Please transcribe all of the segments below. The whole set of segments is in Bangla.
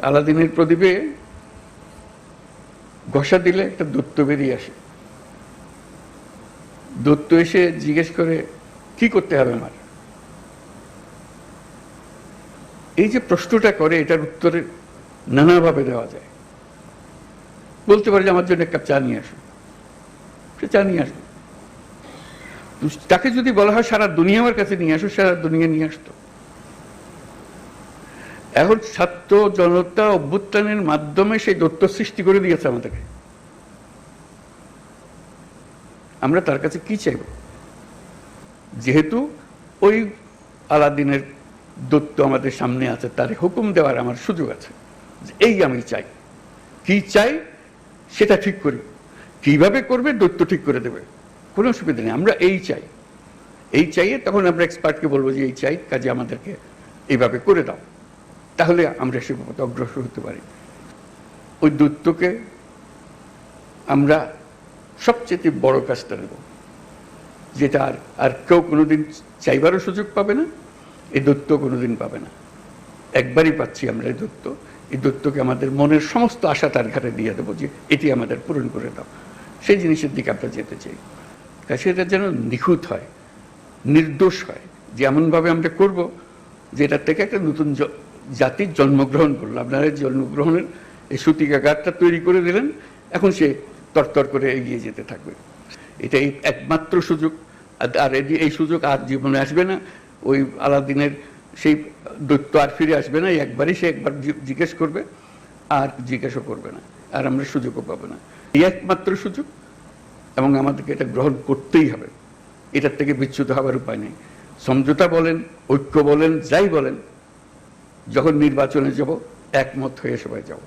আলাদিনের প্রদীপে ঘষা দিলে একটা দৈত্য বেরিয়ে আসে। দৈত্য এসে জিজ্ঞেস করে, কি করতে হবে আমার? এই যে প্রশ্নটা করে, এটার উত্তরে নানাভাবে দেওয়া যায়। বলতে পারে যে আমার জন্য এক কাপ চা নিয়ে আসো, সে চা নিয়ে আসবে। তাকে যদি বলা হয় সারা দুনিয়া আমার কাছে নিয়ে আসো, সারা দুনিয়া নিয়ে আসতো। এখন ছাত্র জনতা অভ্যুত্থানের মাধ্যমে সেই দৈত্য সৃষ্টি করে দিয়েছে আমাদেরকে। আমরা তার কাছে কি চাইব? যেহেতু ওই আলাদিনের দৈত্য আমাদের সামনে আছে, তার হুকুম দেওয়ার আমার সুযোগ আছে। এই আমি চাই, কি চাই সেটা ঠিক করি, কিভাবে করবে দৈত্য ঠিক করে দেবে, কোনো অসুবিধা নেই। আমরা এই চাই, এই চাইয়ে তখন আমরা এক্সপার্টকে বলবো যে এই চাই, কাজে আমাদেরকে এইভাবে করে দাও, তাহলে আমরা সে পথে অগ্রসর হতে পারি। ওই দৈত্যকে আমরা সবচেয়ে বড় কাজটা নেব, যেটা আর কেউ কোনোদিন চাইবারও সুযোগ পাবে না, এই দৈত্য কোনোদিন পাবে না। একবারই পাচ্ছি আমরা এই দৈত্য। এই দৈত্যকে আমাদের মনের সমস্ত আশা তার ঘাটে দিয়ে দেবো যে এটি আমাদের পূরণ করে দাও। সেই জিনিসের দিকে আমরা যেতে চাই। তাই সেটা যেন নিখুঁত হয়, নির্দোষ হয়, যে এমনভাবে আমরা করব যে এটার থেকে একটা নতুন জাতির জন্মগ্রহণ করলো। আপনারা জন্মগ্রহণের এই সূতিকাগারটা তৈরি করে দিলেন, এখন সে তরতর করে এগিয়ে যেতে থাকবে। এটাই একমাত্র সুযোগ। আর এই সুযোগ আর জীবনে আসবে না। ওই আলাদিনের সেই দৈত্য আর ফিরে আসবে না। একবারই সে একবার জিজ্ঞেস করবে, আর জিজ্ঞাসা করবে না, আর আমরা সুযোগও পাবো না। এই একমাত্র সুযোগ, এবং আমাদেরকে এটা গ্রহণ করতেই হবে। এটার থেকে বিচ্যুত হওয়ার উপায় নেই। সমঝোতা বলেন, ঐক্য বলেন, যাই বলেন, যখন নির্বাচনে যাব একমত হয়ে সবাই যাব।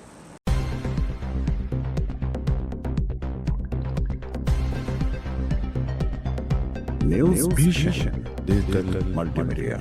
News Vision Digital Multimedia.